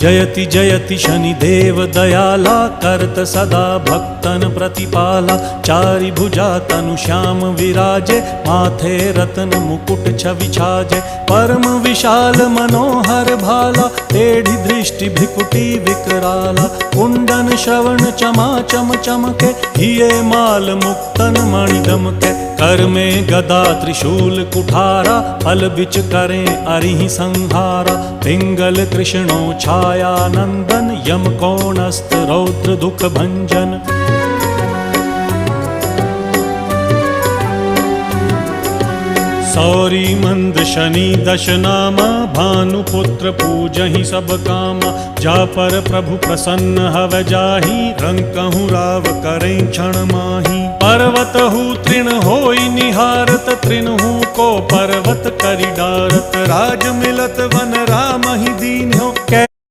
जयति जयति शनिदेव दयाला करत सदा भक्तन प्रतिपाला। चारि भुजा तनु श्याम विराजे माथे रत्न मुकुट छवि छाजे। परम विशाल मनोहर भाला टेढ़ी दृष्टि भ्रिकुटी विकराला। कुंडन श्रवण चमा चम चमके हिये माल मुक्तन मणि दमके। कर में गदा त्रिशूल कुठारा फल बिच करें अरिहि संहारा। पिंगल कृष्णो छाया नंदन यम कोणस्त रौद्र दुख भंजन। सौरी मंद शनि दश नामा भानुपुत्र पूजहि सब कामा। जा पर प्रभु प्रसन्न हव जाहि रंकहु राव करें क्षण माही। पर्वत हु तृण होई निहारत तृणहु को पर्वत करि डारत। राज मिलत वन राम ही दीन्हो।